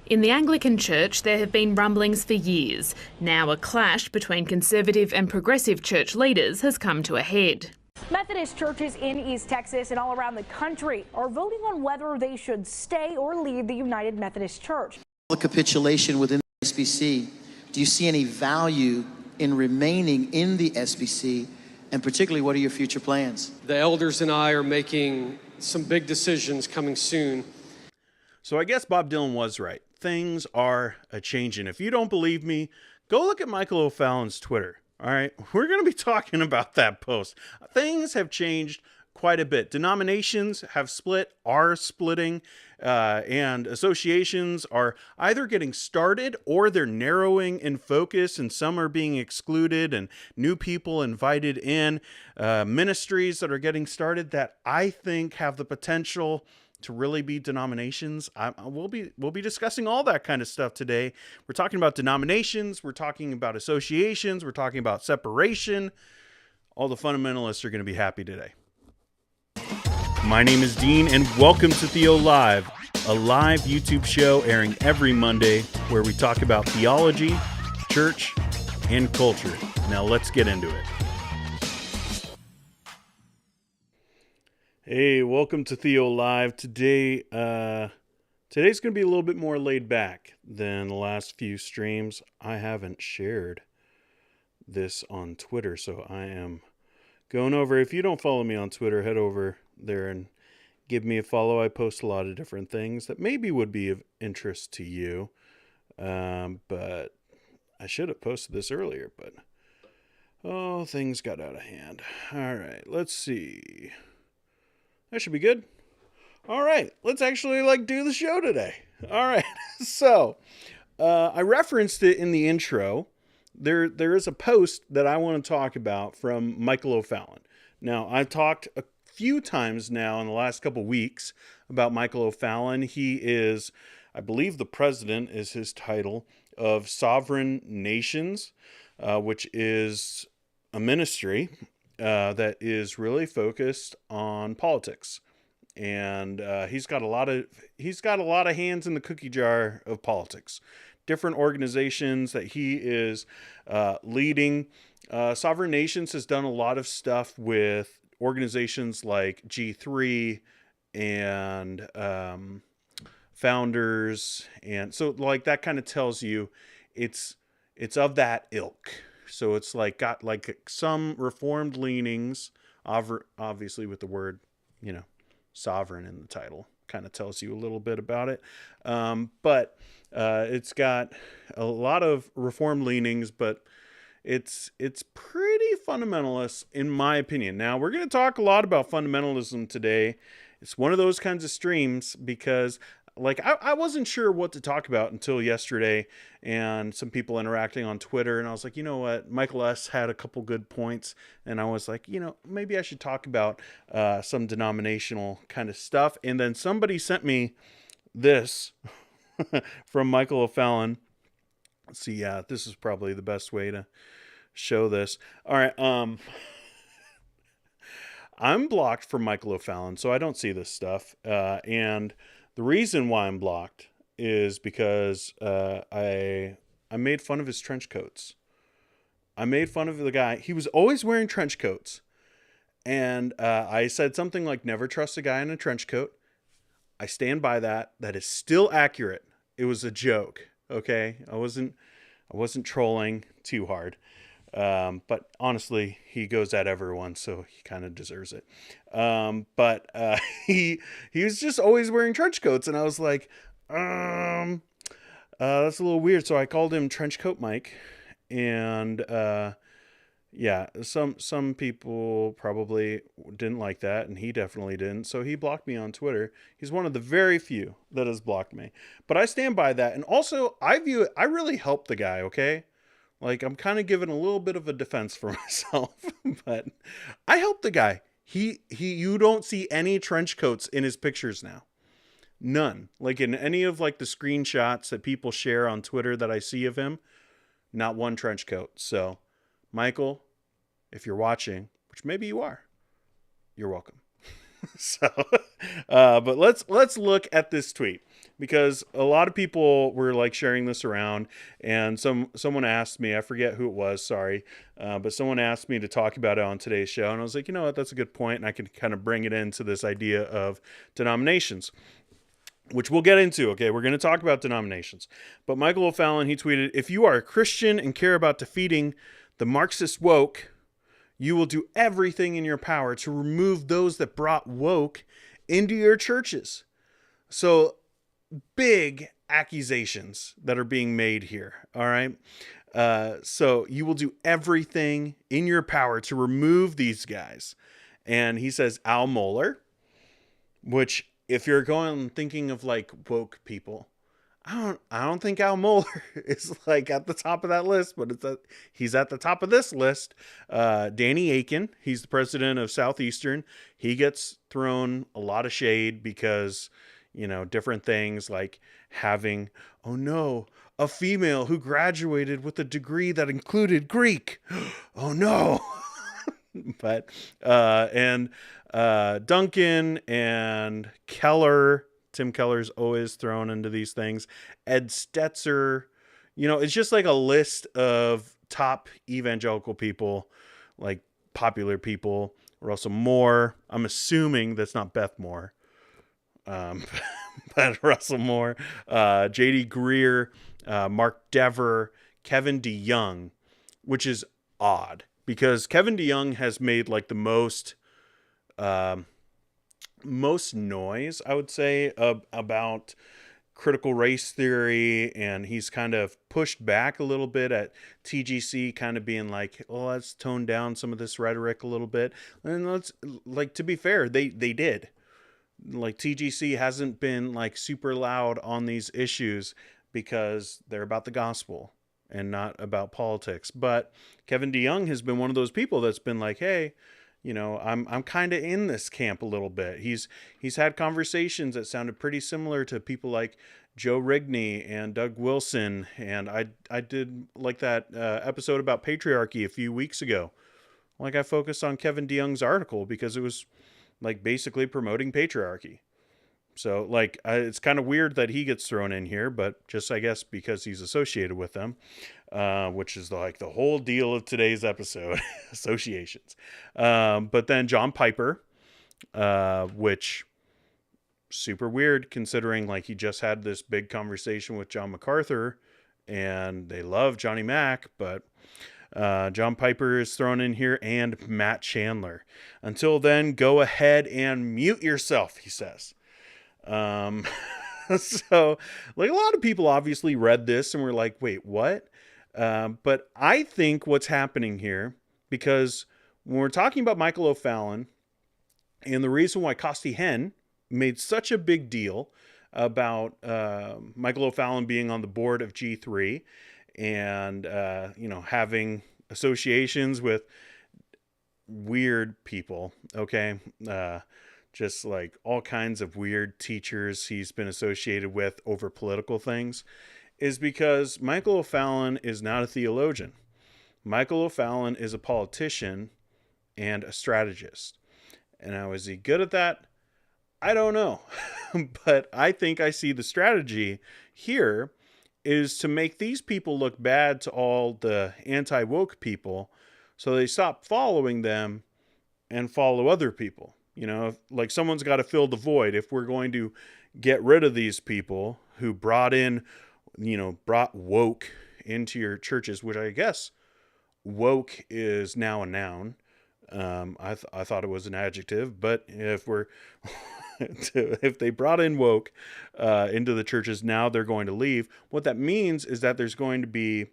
In the Anglican Church, there have been rumblings for years. Now a clash between conservative and progressive church leaders has come to a head. Methodist churches in East Texas and all around the country are voting on whether they should stay or leave the United Methodist Church. The capitulation within the SBC, do you see any value in remaining in the SBC? And particularly, what are your future plans? The elders and I are making some big decisions coming soon. So I guess Bob Dylan was right. Things are a-changing. If you don't believe me, go look at Michael O'Fallon's Twitter. All right, we're going to be talking about that post. Things have changed quite a bit. Denominations have split, are splitting, and associations are either getting started or they're narrowing in focus, and some are being excluded and new people invited in. Ministries that are getting started that I think have the potential to really be denominations. We'll be discussing all that kind of stuff today. We're talking about denominations. We're talking about associations. We're talking about separation. All the fundamentalists are going to be happy today. My name is Dean, and welcome to Theo Live, a live YouTube show airing every Monday where we talk about theology, church, and culture. Now let's get into it. Hey, welcome to Theo Live. Today's going to be a little bit more laid back than the last few streams. I haven't shared this on Twitter, so I am going over. If you don't follow me on Twitter, head over there and give me a follow. I post a lot of different things that maybe would be of interest to you. But I should have posted this earlier, but things got out of hand. All right, let's see. That should be good. All right, let's actually do the show today. All right, so I referenced it in the intro. There is a post that I want to talk about from Michael O'Fallon. Now, I've talked a few times now in the last couple weeks about Michael O'Fallon. He is, I believe the president is his title, of Sovereign Nations, which is a ministry that is really focused on politics, and he's got a lot of hands in the cookie jar of politics. Different organizations that he is leading. Sovereign Nations has done a lot of stuff with organizations like G3 and Founders, and so that kind of tells you it's of that ilk. So it's got some reformed leanings, obviously with the word, sovereign in the title, kind of tells you a little bit about it. But it's got a lot of reformed leanings, but it's pretty fundamentalist in my opinion. Now we're going to talk a lot about fundamentalism today. It's one of those kinds of streams because I wasn't sure what to talk about until yesterday and some people interacting on Twitter. And I was like, you know what? Michael S. had a couple good points. And I was like, maybe I should talk about some denominational kind of stuff. And then somebody sent me this from Michael O'Fallon. Let's see. Yeah, this is probably the best way to show this. All right. I'm blocked from Michael O'Fallon, so I don't see this stuff. And the reason why I'm blocked is because I made fun of his trench coats. I made fun of the guy. He was always wearing trench coats. And I said something like, never trust a guy in a trench coat. I stand by that. That is still accurate. It was a joke. Okay. I wasn't trolling too hard. But honestly, he goes at everyone, so he kind of deserves it. But he was just always wearing trench coats, and I was like, that's a little weird. So I called him Trench Coat Mike, and yeah, some people probably didn't like that, and he definitely didn't. So he blocked me on Twitter. He's one of the very few that has blocked me. But I stand by that, and also I really helped the guy. Okay. I'm kind of giving a little bit of a defense for myself, but I helped the guy. You don't see any trench coats in his pictures now. None. In any of the screenshots that people share on Twitter that I see of him, not one trench coat. So, Michael, if you're watching, which maybe you are, you're welcome. But let's look at this tweet. because a lot of people were like sharing this around, and someone asked me, I forget who it was, sorry, but someone asked me to talk about it on today's show, and I was like, you know what, that's a good point, and I can kind of bring it into this idea of denominations, which we'll get into. Okay, we're going to talk about denominations. But Michael O'Fallon, he tweeted, if you are a Christian and care about defeating the Marxist woke, you will do everything in your power to remove those that brought woke into your churches. So big accusations that are being made here. All right. So you will do everything in your power to remove these guys. And he says Al Mohler, which if you're going thinking of like woke people, I don't think Al Mohler is like at the top of that list, but he's at the top of this list. Danny Aiken, he's the president of Southeastern. He gets thrown a lot of shade because, you know, different things like having, oh no, a female who graduated with a degree that included Greek. Oh no. But, Duncan and Keller, Tim Keller's always thrown into these things. Ed Stetzer, you know, it's just like a list of top evangelical people, like popular people. Russell Moore. I'm assuming that's not Beth Moore. But Russell Moore, J.D. Greer, Mark Dever, Kevin DeYoung, which is odd because Kevin DeYoung has made like the most noise, I would say, about critical race theory, and he's kind of pushed back a little bit at TGC, kind of being like, oh, let's tone down some of this rhetoric a little bit. And let's, like, to be fair, they did. Like, TGC hasn't been like super loud on these issues because they're about the gospel and not about politics. But Kevin DeYoung has been one of those people that's been like, hey, you know, I'm kind of in this camp a little bit. He's had conversations that sounded pretty similar to people like Joe Rigney and Doug Wilson. And I did like that episode about patriarchy a few weeks ago. Like, I focused on Kevin DeYoung's article because it was like basically promoting patriarchy. So like, it's kind of weird that he gets thrown in here, but just, I guess, because he's associated with them, which is like the whole deal of today's episode, associations. But then John Piper, which super weird considering like he just had this big conversation with John MacArthur and they love Johnny Mac, but John Piper is thrown in here, and Matt Chandler. Until then, go ahead and mute yourself, he says. So like a lot of people obviously read this and were like, wait, what? But I think what's happening here, because when we're talking about Michael O'Fallon and the reason why Costi Henn made such a big deal about Michael O'Fallon being on the board of G3 and, you know, having associations with weird people, okay? Just like all kinds of weird teachers he's been associated with over political things, is because Michael O'Fallon is not a theologian. Michael O'Fallon is a politician and a strategist. And now, is he good at that? I don't know. But I think I see the strategy here is to make these people look bad to all the anti-woke people so they stop following them and follow other people. You know, like someone's got to fill the void. If we're going to get rid of these people who brought woke into your churches, which I guess woke is now a noun. I thought it was an adjective, but if we're if they brought in woke into the churches, now they're going to leave. What that means is that there's going to be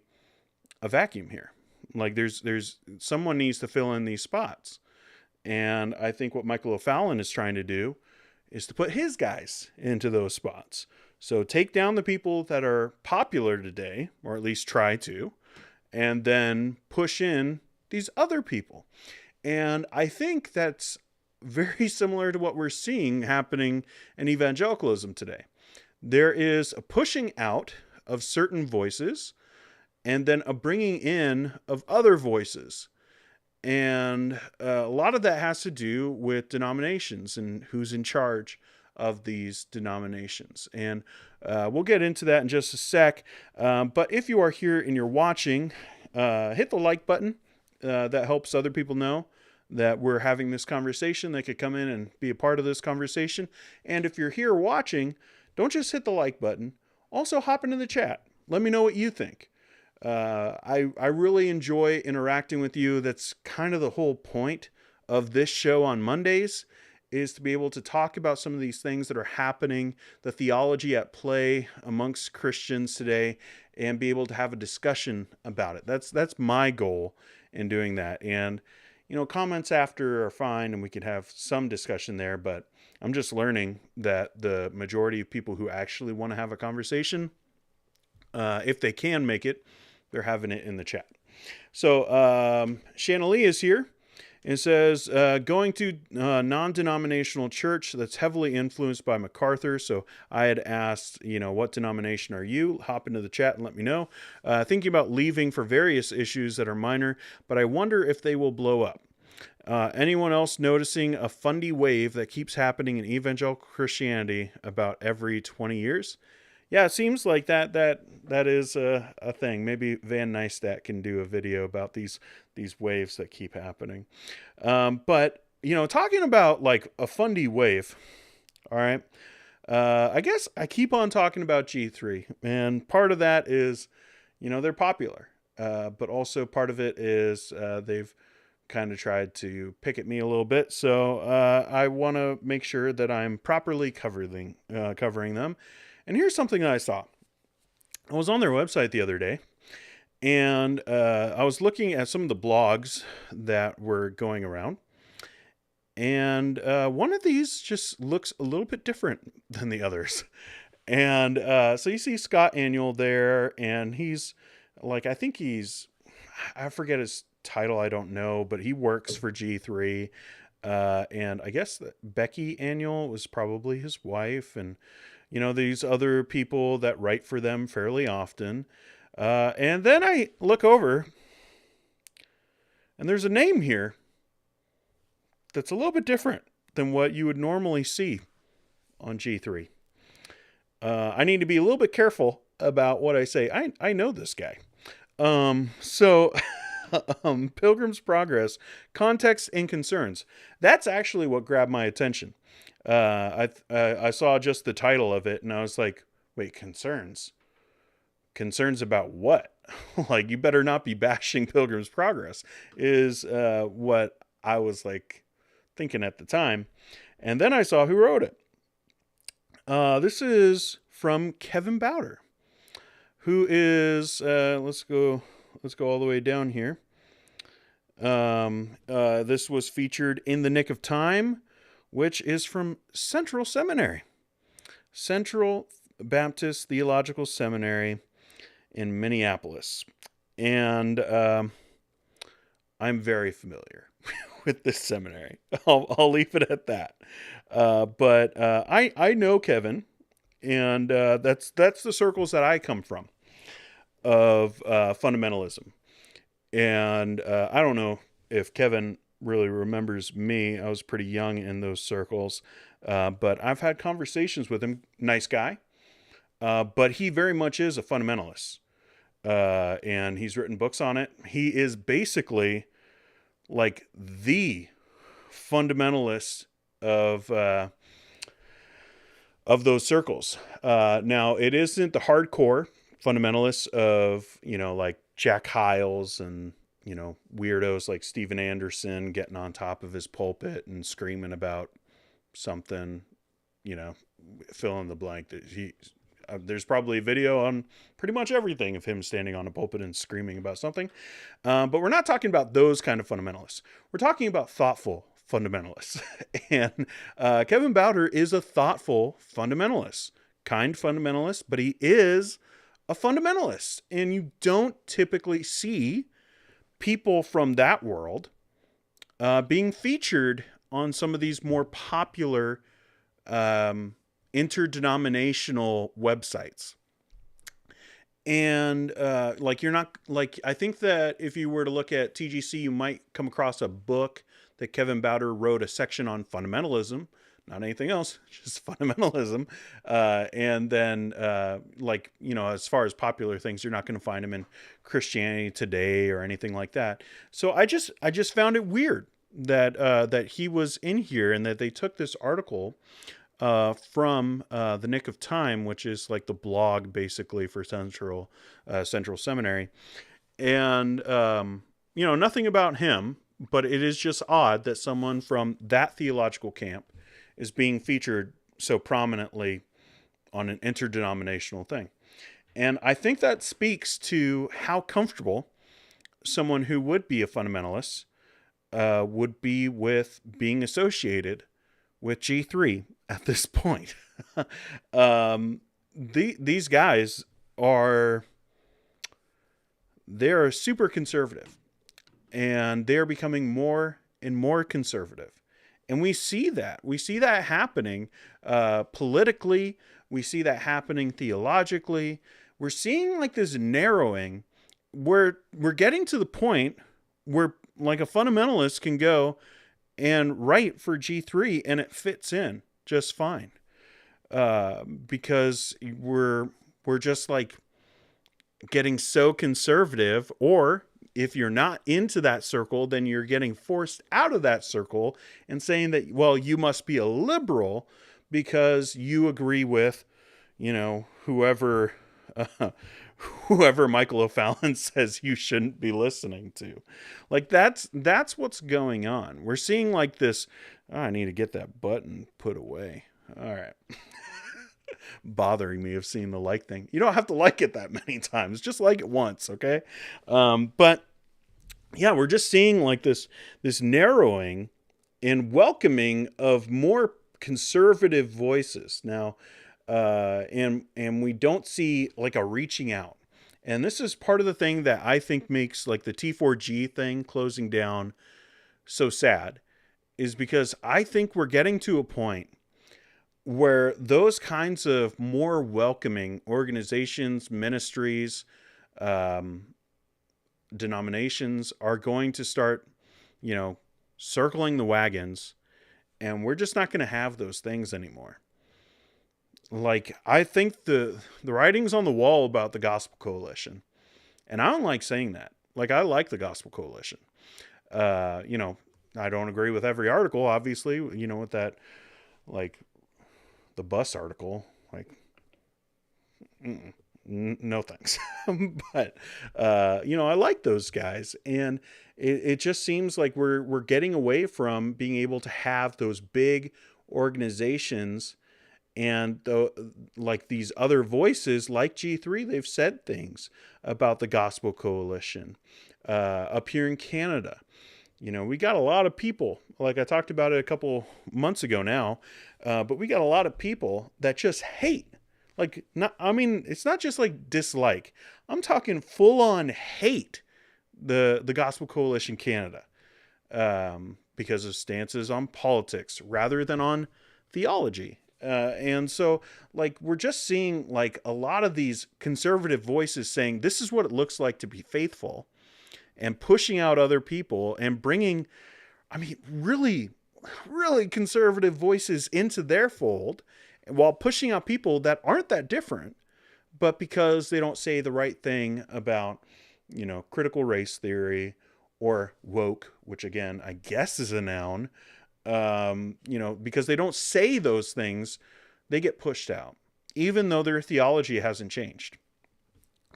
a vacuum here. Like there's someone needs to fill in these spots. And I think what Michael O'Fallon is trying to do is to put his guys into those spots. So take down the people that are popular today, or at least try to, and then push in these other people. And I think that's very similar to what we're seeing happening in evangelicalism today. There is a pushing out of certain voices and then a bringing in of other voices. And a lot of that has to do with denominations and who's in charge of these denominations. And we'll get into that in just a sec. But if you are here and you're watching, hit the like button. That helps other people know that we're having this conversation. They could come in and be a part of this conversation. And if you're here watching, don't just hit the like button. Also hop into the chat. Let me know what you think. I really enjoy interacting with you. That's kind of the whole point of this show on Mondays, is to be able to talk about some of these things that are happening, the theology at play amongst Christians today, and be able to have a discussion about it. That's my goal in doing that. And, you know, comments after are fine, and we could have some discussion there, but I'm just learning that the majority of people who actually want to have a conversation, if they can make it, they're having it in the chat. So Shanna Lee is here. It says, going to a non-denominational church that's heavily influenced by MacArthur. So I had asked, you know, what denomination are you? Hop into the chat and let me know. Thinking about leaving for various issues that are minor, but I wonder if they will blow up. Anyone else noticing a fundy wave that keeps happening in evangelical Christianity about every 20 years? Yeah, it seems like that is a thing. Maybe Van Neistat can do a video about these waves that keep happening. But, you know, talking about like a fundy wave, all right, I guess I keep on talking about G3. And part of that is, you know, they're popular. But also part of it is they've kind of tried to pick at me a little bit. So I want to make sure that I'm properly covering them. And here's something that I saw. I was on their website the other day, and I was looking at some of the blogs that were going around. And one of these just looks a little bit different than the others. And so you see Scott Aniol there, and he's like, I forget his title, I don't know, but he works for G3. And I guess that Becky Aniol was probably his wife, and you know, these other people that write for them fairly often. And then I look over, and there's a name here that's a little bit different than what you would normally see on G3. I need to be a little bit careful about what I say. I know this guy. Pilgrim's Progress, Context and Concerns. That's actually what grabbed my attention. I saw just the title of it, and I was like, wait, concerns? Concerns about what? Like, you better not be bashing Pilgrim's Progress, is what I was like thinking at the time. And then I saw who wrote it. This is from Kevin Bowder, who is, let's go all the way down here. This was featured in The Nick of Time, which is from Central Seminary, Central Baptist Theological Seminary in Minneapolis. And I'm very familiar with this seminary. I'll leave it at that. But I know Kevin, and that's the circles that I come from of fundamentalism. And I don't know if Kevin really remembers me. I was pretty young in those circles, but I've had conversations with him. Nice guy, but he very much is a fundamentalist, and he's written books on it. He is basically like the fundamentalist of those circles. Now, it isn't the hardcore fundamentalists of, you know, like Jack Hyles and, you know, weirdos like Steven Anderson getting on top of his pulpit and screaming about something, you know, fill in the blank. That there's probably a video on pretty much everything of him standing on a pulpit and screaming about something. But we're not talking about those kind of fundamentalists. We're talking about thoughtful fundamentalists. And Kevin Bowder is a thoughtful fundamentalist, kind fundamentalist, but he is a fundamentalist. And you don't typically see people from that world being featured on some of these more popular interdenominational websites. And like, you're not like, I think that if you were to look at TGC, you might come across a book that Kevin Bowder wrote, a section on fundamentalism, not anything else, just fundamentalism. And then, as far as popular things, you're not going to find them in Christianity Today or anything like that. So I just found it weird that he was in here, and that they took this article from the Nick of Time, which is like the blog basically for Central Seminary. And, nothing about him, but it is just odd that someone from that theological camp is being featured so prominently on an interdenominational thing. And I think that speaks to how comfortable someone who would be a fundamentalist would be with being associated with G3 at this point. These guys they're super conservative, and they're becoming more and more conservative. And we see that. We see that happening politically. We see that happening theologically. We're seeing like this narrowing where we're getting to the point where like a fundamentalist can go and write for G3 and it fits in just fine. Because we're just like getting so conservative, or if you're not into that circle, then you're getting forced out of that circle and saying that, well, you must be a liberal because you agree with, whoever Michael O'Fallon says you shouldn't be listening to. Like that's what's going on. We're seeing like this, I need to get that button put away. All right. Bothering me of seeing the like thing. You don't have to like it that many times. Just like it once, okay? But yeah, we're just seeing like this narrowing and welcoming of more conservative voices now, and we don't see like a reaching out. And this is part of the thing that I think makes like the T4G thing closing down so sad, is because I think we're getting to a point where those kinds of more welcoming organizations, ministries, denominations are going to start, circling the wagons, and we're just not going to have those things anymore. Like, I think the writing's on the wall about the Gospel Coalition, and I don't like saying that. Like, I like the Gospel Coalition. I don't agree with every article, obviously, with that, like, the bus article, like, no thanks. But, I like those guys. And it just seems like we're getting away from being able to have those big organizations and like these other voices like G3. They've said things about the Gospel Coalition up here in Canada. We got a lot of people, like I talked about it a couple months ago now, but we got a lot of people that just hate. It's not just like dislike. I'm talking full on hate the Gospel Coalition Canada because of stances on politics rather than on theology. And so like we're just seeing like a lot of these conservative voices saying this is what it looks like to be faithful, and pushing out other people and bringing, really, really conservative voices into their fold, while pushing out people that aren't that different, but because they don't say the right thing about, critical race theory or woke, which again, I guess is a noun, because they don't say those things, they get pushed out, even though their theology hasn't changed.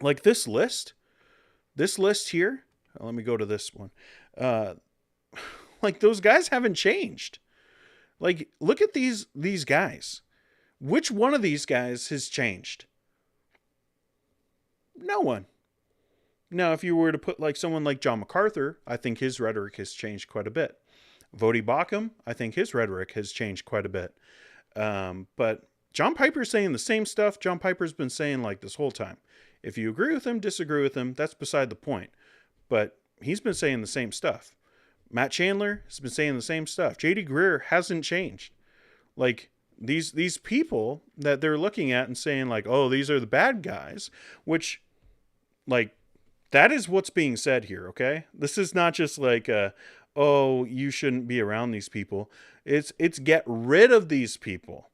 Like this list here, let me go to this one. Like those guys haven't changed. Like, look at these guys. Which one of these guys has changed? No one. Now, if you were to put like someone like John MacArthur, I think his rhetoric has changed quite a bit. Voddie Baucham, I think his rhetoric has changed quite a bit. But John Piper's saying the same stuff John Piper's been saying like this whole time. If you agree with him, disagree with him, that's beside the point. But he's been saying the same stuff. Matt Chandler has been saying the same stuff. J.D. Greear hasn't changed. Like, these people that they're looking at and saying like, oh, these are the bad guys, which, like, that is what's being said here, okay? This is not just like, oh, you shouldn't be around these people. It's get rid of these people.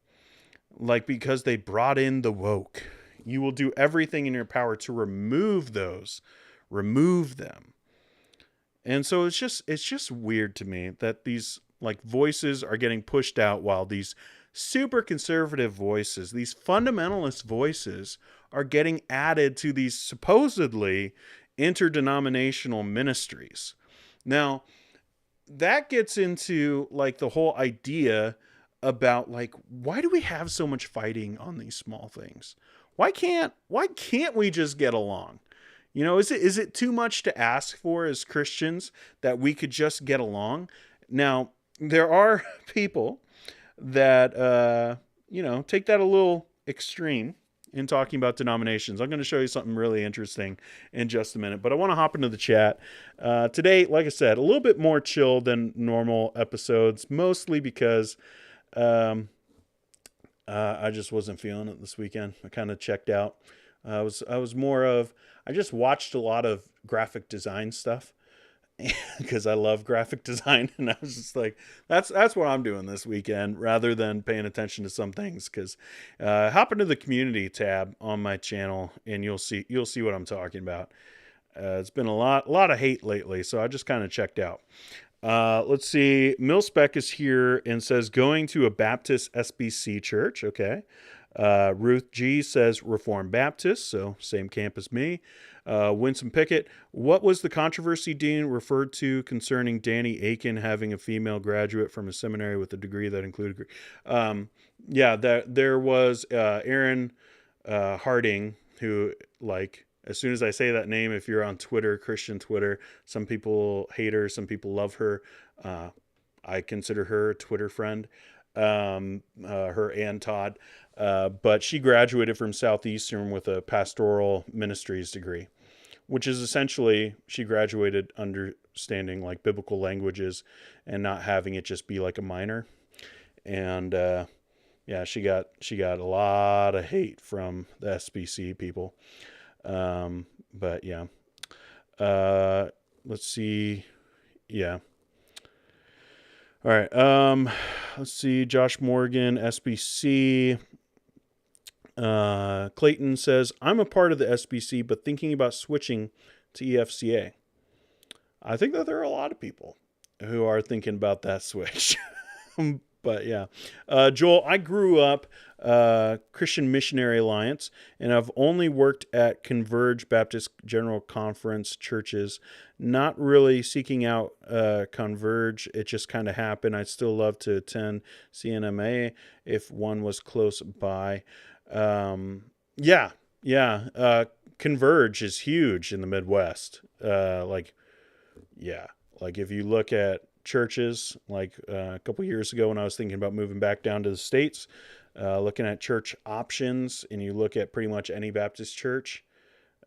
Like, because they brought in the woke. You will do everything in your power to remove those. Remove them. And so it's just weird to me that these like voices are getting pushed out while these super conservative voices, these fundamentalist voices, are getting added to these supposedly interdenominational ministries. Now, that gets into like the whole idea about like, why do we have so much fighting on these small things? Why can't we just get along? You know, is it too much to ask for as Christians that we could just get along? Now, there are people that, take that a little extreme in talking about denominations. I'm going to show you something really interesting in just a minute, but I want to hop into the chat. Today, like I said, a little bit more chill than normal episodes, mostly because I just wasn't feeling it this weekend. I kind of checked out. I just watched a lot of graphic design stuff because I love graphic design, and I was just like, that's what I'm doing this weekend rather than paying attention to some things. Because hop into the community tab on my channel and you'll see what I'm talking about. It's been a lot of hate lately, so I just kind of checked out. Let's see. Milspec is here and says going to a Baptist SBC church. Okay. Ruth G says Reformed Baptist, so same camp as me. Winsome Pickett, what was the controversy Dean referred to concerning Danny Aiken having a female graduate from a seminary with a degree that included? There was Erin Harding, who, like, as soon as I say that name, if you're on Twitter, Christian Twitter, some people hate her, some people love her. I consider her a Twitter friend. Her and Todd. But she graduated from Southeastern with a pastoral ministries degree, which is essentially she graduated understanding like biblical languages and not having it just be like a minor. And she got a lot of hate from the SBC people. But yeah. Let's see. Yeah. All right. Let's see. Josh Morgan, SBC. Clayton says, I'm a part of the SBC, but thinking about switching to EFCA. I think that there are a lot of people who are thinking about that switch. But yeah. Joel, I grew up Christian Missionary Alliance, and I've only worked at Converge Baptist General Conference churches, not really seeking out Converge. It just kind of happened. I'd still love to attend CNMA if one was close by. Converge is huge in the Midwest. Like if you look at churches, like a couple years ago when I was thinking about moving back down to the States, looking at church options, and you look at pretty much any Baptist church,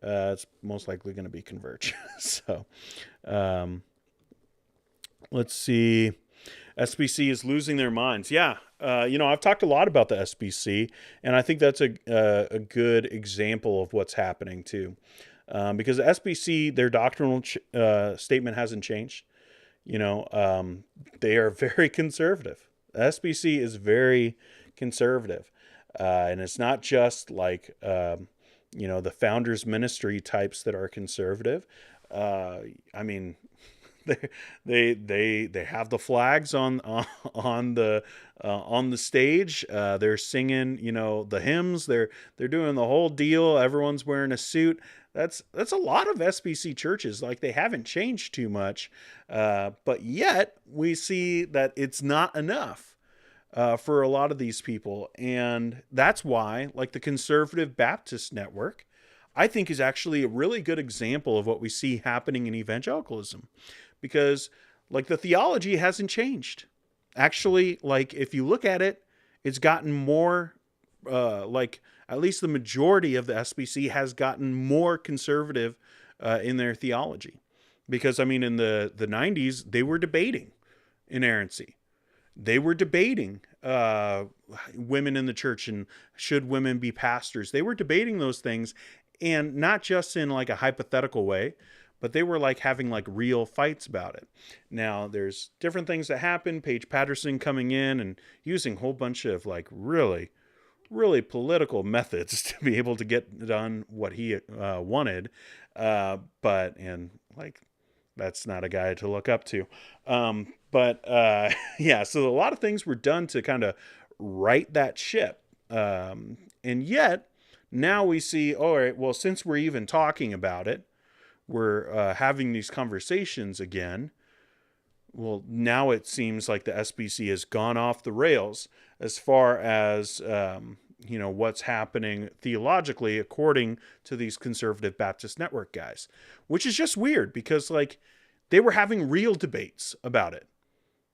it's most likely going to be Converge. So, let's see. SBC is losing their minds. Yeah. I've talked a lot about the SBC, and I think that's a good example of what's happening too. Because the SBC, their doctrinal statement hasn't changed. They are very conservative. The SBC is very conservative. And it's not just like, the founders ministry types that are conservative. They have the flags on the stage. They're singing, the hymns. They're doing the whole deal. Everyone's wearing a suit. That's a lot of SBC churches. Like, they haven't changed too much, but yet we see that it's not enough for a lot of these people, and that's why, like, the Conservative Baptist Network, I think, is actually a really good example of what we see happening in evangelicalism. Because, like, the theology hasn't changed. Actually, like, if you look at it, it's gotten more, at least the majority of the SBC has gotten more conservative in their theology. Because, in the 90s, they were debating inerrancy. They were debating women in the church and should women be pastors. They were debating those things, and not just in, like, a hypothetical way, but they were like having like real fights about it. Now there's different things that happen. Paige Patterson coming in and using a whole bunch of like really political methods to be able to get done what he wanted. And like, that's not a guy to look up to. Yeah, so a lot of things were done to kind of right that ship. And yet now we see, all right, well, since we're even talking about it, we're having these conversations again. Well, now it seems like the SBC has gone off the rails as far as, what's happening theologically according to these conservative Baptist Network guys, which is just weird because like they were having real debates about it,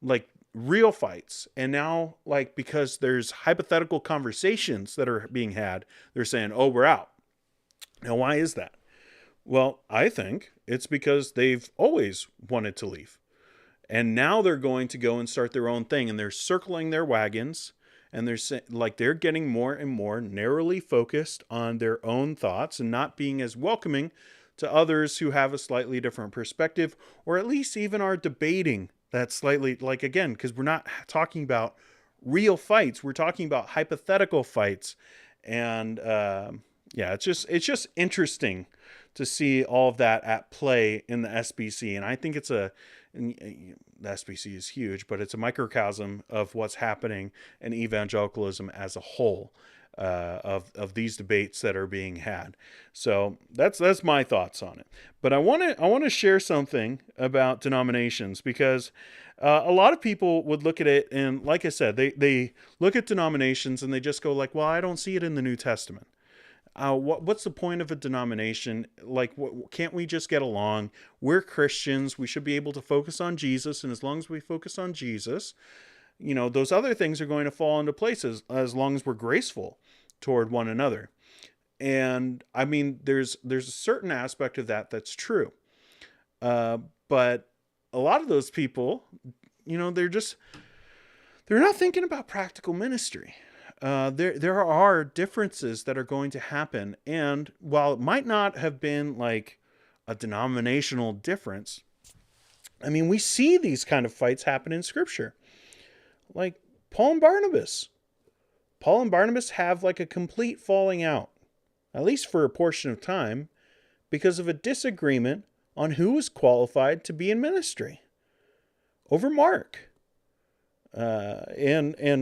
like real fights. And now, like, because there's hypothetical conversations that are being had, they're saying, oh, we're out. Now, why is that? Well, I think it's because they've always wanted to leave. And now they're going to go and start their own thing, and they're circling their wagons, and they're getting more and more narrowly focused on their own thoughts and not being as welcoming to others who have a slightly different perspective, or at least even are debating that slightly, like, again, because we're not talking about real fights, we're talking about hypothetical fights. And it's just interesting to see all of that at play in the SBC. And I think the SBC is huge, but it's a microcosm of what's happening in evangelicalism as a whole, of these debates that are being had. So that's my thoughts on it. But I want to share something about denominations, because a lot of people would look at it and, like I said, they look at denominations and they just go like, well, I don't see it in the New Testament. What's the point of a denomination? Like, can't we just get along? We're Christians. We should be able to focus on Jesus. And as long as we focus on Jesus, those other things are going to fall into place as long as we're graceful toward one another. And I mean, there's a certain aspect of that that's true. But a lot of those people, they're not thinking about practical ministry. There are differences that are going to happen. And while it might not have been like a denominational difference, I mean, we see these kind of fights happen in Scripture. Like Paul and Barnabas. Paul and Barnabas have like a complete falling out, at least for a portion of time, because of a disagreement on who was qualified to be in ministry over Mark. Maybe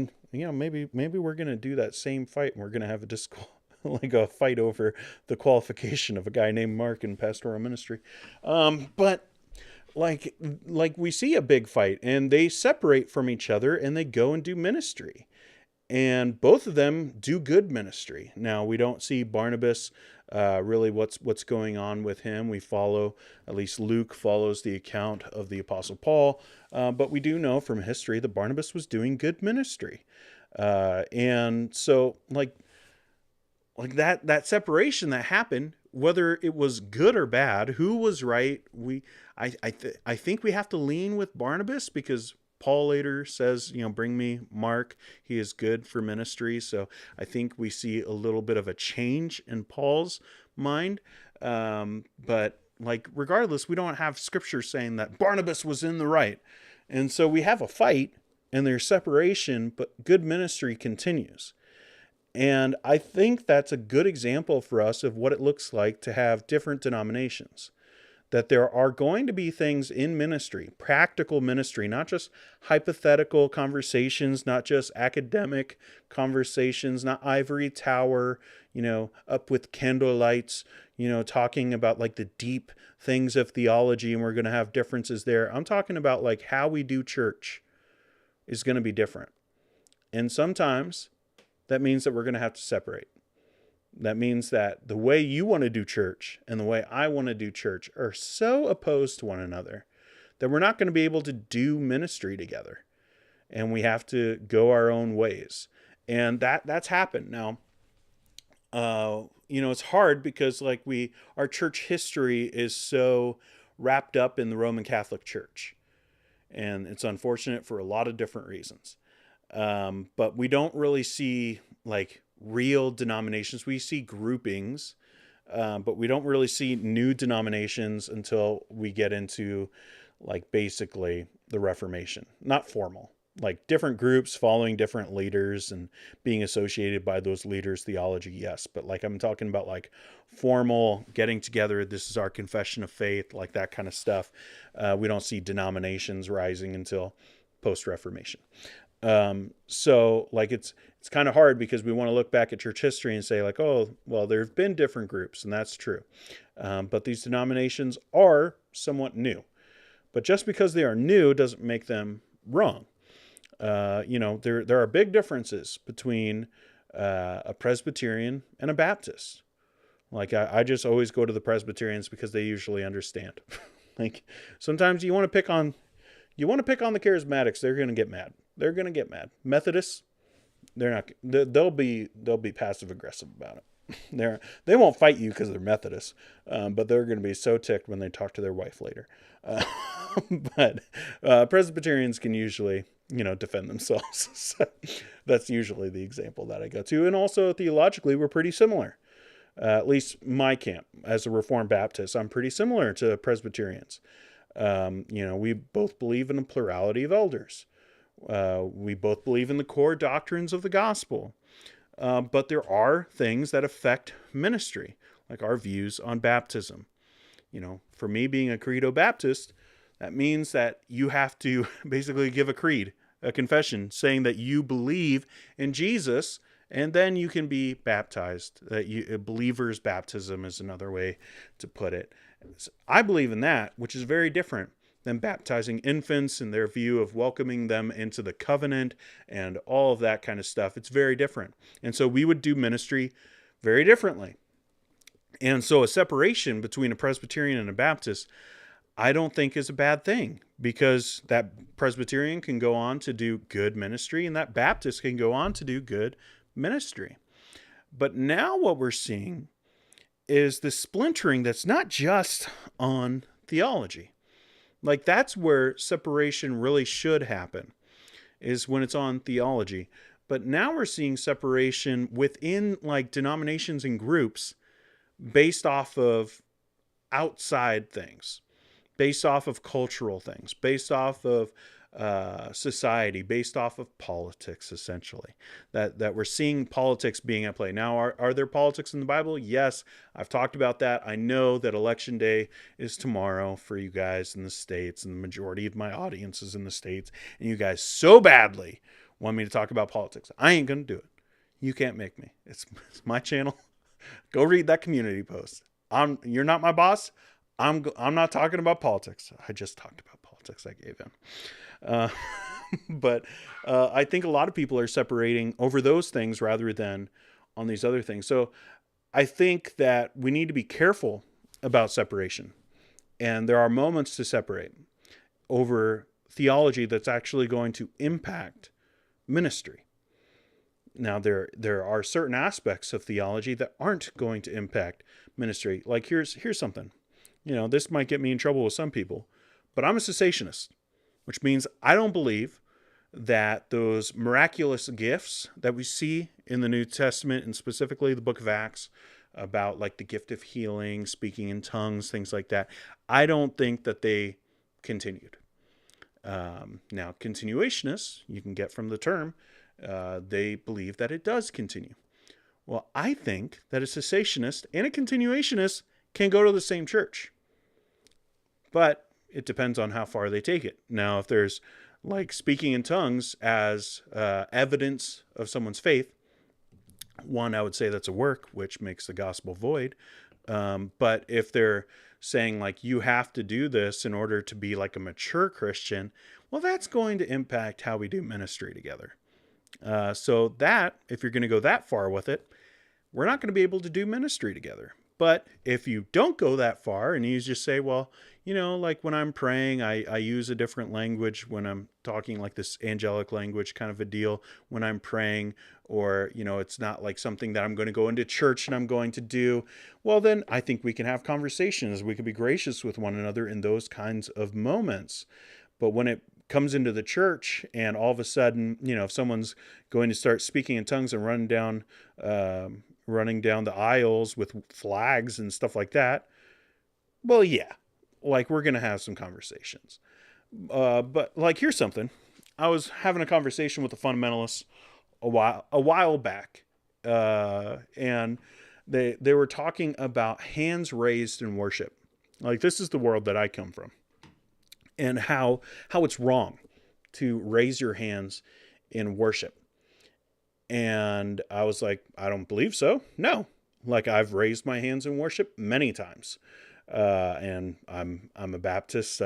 we're going to do that same fight, and we're going to have a fight over the qualification of a guy named Mark in pastoral ministry. But like we see a big fight, and they separate from each other and they go and do ministry. And both of them do good ministry. Now, we don't see Barnabas really what's going on with him. We follow, at least Luke follows the account of the Apostle Paul. But we do know from history that Barnabas was doing good ministry. And so like that separation that happened, whether it was good or bad, who was right, I think we have to lean with Barnabas, because Paul later says, bring me Mark. He is good for ministry. So I think we see a little bit of a change in Paul's mind. But like, regardless, we don't have Scripture saying that Barnabas was in the right. And so we have a fight and there's separation, but good ministry continues. And I think that's a good example for us of what it looks like to have different denominations. That there are going to be things in ministry, practical ministry, not just hypothetical conversations, not just academic conversations, not ivory tower, up with candle lights, talking about like the deep things of theology, and we're going to have differences there. I'm talking about like how we do church is going to be different. And sometimes that means that we're going to have to separate. That means that the way you want to do church and the way I want to do church are so opposed to one another that we're not going to be able to do ministry together. And we have to go our own ways. And that's happened. Now, it's hard because like our church history is so wrapped up in the Roman Catholic Church. And it's unfortunate for a lot of different reasons. But we don't really see like real denominations. We see groupings but we don't really see new denominations until we get into like basically the Reformation. Not formal, like different groups following different leaders and being associated by those leaders' theology, yes. But like I'm talking about like formal getting together, this is our confession of faith, like that kind of stuff. We don't see denominations rising until post-Reformation. So like it's kind of hard because we want to look back at church history and say like, oh, well, there's been different groups, and that's true. But these denominations are somewhat new. But just because they are new doesn't make them wrong. There are big differences between a Presbyterian and a Baptist. Like I just always go to the Presbyterians because they usually understand. Like sometimes you want to pick on the charismatics, they're going to get mad. They're going to get mad. Methodists, they're not. They'll be passive aggressive about it. They won't fight you because they're Methodists, but they're going to be so ticked when they talk to their wife later. But Presbyterians can usually, defend themselves. So that's usually the example that I go to. And also theologically, we're pretty similar. At least my camp as a Reformed Baptist, I'm pretty similar to Presbyterians. We both believe in a plurality of elders. We both believe in the core doctrines of the gospel. But there are things that affect ministry, like our views on baptism. For me being a Credo Baptist, that means that you have to basically give a creed, a confession, saying that you believe in Jesus, and then you can be baptized. A believer's baptism is another way to put it. I believe in that, which is very different than baptizing infants and their view of welcoming them into the covenant and all of that kind of stuff. It's very different. And so we would do ministry very differently. And so a separation between a Presbyterian and a Baptist, I don't think is a bad thing, because that Presbyterian can go on to do good ministry and that Baptist can go on to do good ministry. But now what we're seeing is the splintering that's not just on theology. Like that's where separation really should happen, is when it's on theology. But now we're seeing separation within like denominations and groups based off of outside things, based off of cultural things, based off of society, based off of politics, essentially. That we're seeing politics being at play. Now, are there politics in the Bible? Yes, I've talked about that. I know that Election Day is tomorrow for you guys in the States, and the majority of my audience is in the States, and you guys so badly want me to talk about politics. I ain't going to do it. You can't make me. It's my channel. Go read that community post. You're not my boss. I'm not talking about politics. I just talked about politics. I gave in. But I think a lot of people are separating over those things rather than on these other things. So I think that we need to be careful about separation. And there are moments to separate over theology that's actually going to impact ministry. Now, there are certain aspects of theology that aren't going to impact ministry. Like here's something. This might get me in trouble with some people, but I'm a cessationist, which means I don't believe that those miraculous gifts that we see in the New Testament, and specifically the book of Acts, about like the gift of healing, speaking in tongues, things like that, I don't think that they continued. Now, continuationists, you can get from the term, they believe that it does continue. Well, I think that a cessationist and a continuationist can go to the same church, but it depends on how far they take it. Now, if there's like speaking in tongues as evidence of someone's faith, one, I would say that's a work, which makes the gospel void. But if they're saying like, you have to do this in order to be like a mature Christian, well, that's going to impact how we do ministry together. So that, if you're going to go that far with it, we're not going to be able to do ministry together. But if you don't go that far and you just say, well, like when I'm praying, I use a different language when I'm talking, like this angelic language kind of a deal when I'm praying, or, it's not like something that I'm going to go into church and I'm going to do. Well, then I think we can have conversations. We can be gracious with one another in those kinds of moments. But when it comes into the church and all of a sudden, if someone's going to start speaking in tongues and run down running down the aisles with flags and stuff like that, well, yeah, like we're going to have some conversations. But like, here's something. I was having a conversation with a fundamentalist a while back, and they were talking about hands raised in worship. Like, this is the world that I come from, and how it's wrong to raise your hands in worship. And I was like, I don't believe so. No, like, I've raised my hands in worship many times. And I'm a Baptist.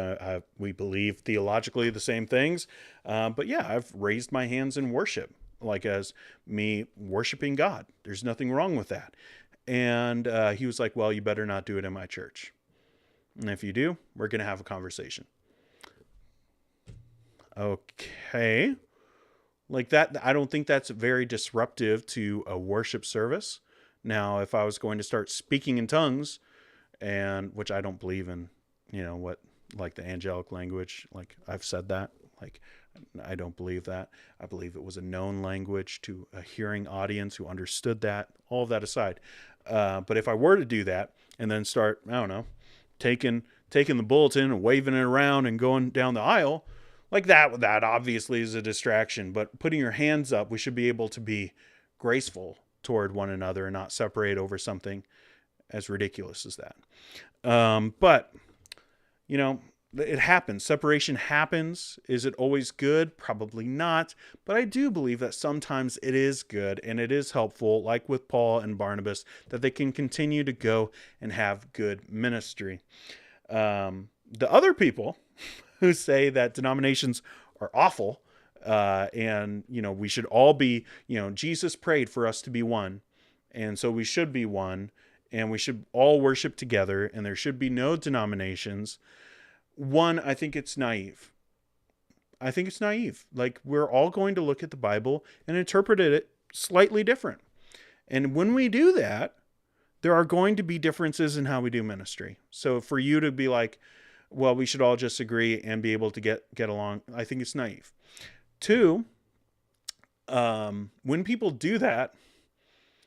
We believe theologically the same things. But yeah, I've raised my hands in worship, like as me worshiping God. There's nothing wrong with that. And he was like, well, you better not do it in my church. And if you do, we're going to have a conversation. Okay. Like that, I don't think that's very disruptive to a worship service. Now, if I was going to start speaking in tongues, and which I don't believe in, what, like the angelic language, like I've said that, like I don't believe that. I believe it was a known language to a hearing audience who understood that, all of that aside. But if I were to do that and then start, I don't know, taking the bulletin and waving it around and going down the aisle, like that obviously is a distraction. But putting your hands up, we should be able to be graceful toward one another and not separate over something as ridiculous as that. But, it happens. Separation happens. Is it always good? Probably not. But I do believe that sometimes it is good and it is helpful, like with Paul and Barnabas, that they can continue to go and have good ministry. The other people who say that denominations are awful, and, we should all be, Jesus prayed for us to be one. And so we should be one, and we should all worship together, and there should be no denominations. One, I think it's naive. Like, we're all going to look at the Bible and interpret it slightly different. And when we do that, there are going to be differences in how we do ministry. So for you to be like, well, we should all just agree and be able to get along, I think it's naive. Two, when people do that,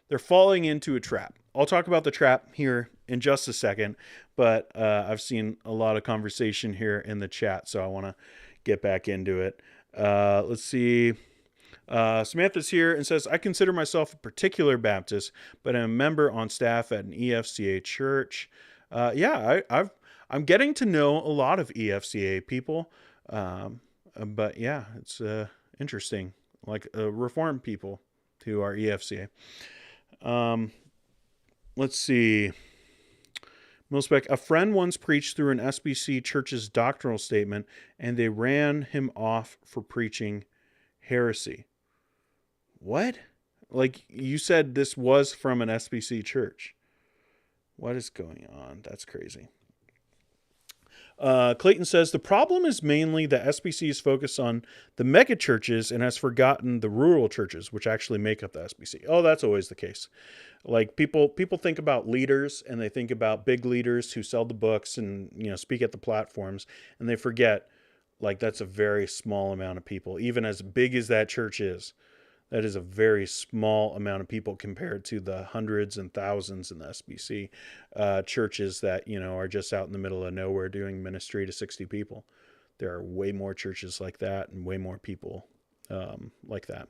they're falling into a trap. I'll talk about the trap here in just a second, but I've seen a lot of conversation here in the chat, so I want to get back into it. Let's see. Samantha's here and says, I consider myself a particular Baptist, but I'm a member on staff at an EFCA church. I'm getting to know a lot of EFCA people, but yeah, it's interesting, like Reformed people who are EFCA. Let's see. Milspec, a friend once preached through an SBC church's doctrinal statement, and they ran him off for preaching heresy. What? Like, you said this was from an SBC church. What is going on? That's crazy. Clayton says, the problem is mainly that SBC is focused on the mega churches and has forgotten the rural churches, which actually make up the SBC. Oh, that's always the case. Like, people think about leaders, and they think about big leaders who sell the books and, speak at the platforms, and they forget, like, that's a very small amount of people. Even as big as that church is, that is a very small amount of people compared to the hundreds and thousands in the SBC churches that, are just out in the middle of nowhere doing ministry to 60 people. There are way more churches like that and way more people like that.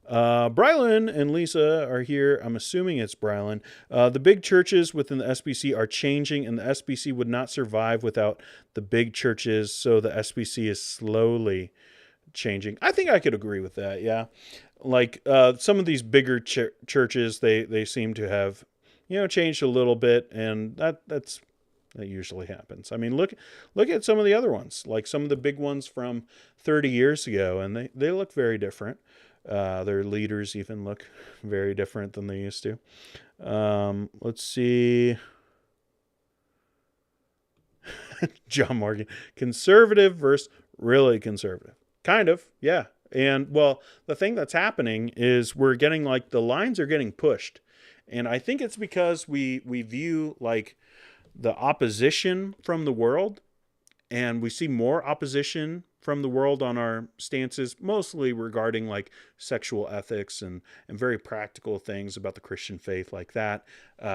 Brylan and Lisa are here. I'm assuming it's Brylan. The big churches within the SBC are changing, and the SBC would not survive without the big churches, so the SBC is slowly changing. I think I could agree with that, yeah. Like, some of these bigger churches, they seem to have, changed a little bit, and that usually happens. I mean, look at some of the other ones, like some of the big ones from 30 years ago, and they look very different. Their leaders even look very different than they used to. Let's see. John Morgan, conservative versus really conservative. Kind of, yeah. And, well, the thing that's happening is we're getting, like, the lines are getting pushed. And I think it's because we view, like, the opposition from the world, and we see more opposition from the world on our stances, mostly regarding like sexual ethics and very practical things about the Christian faith like that.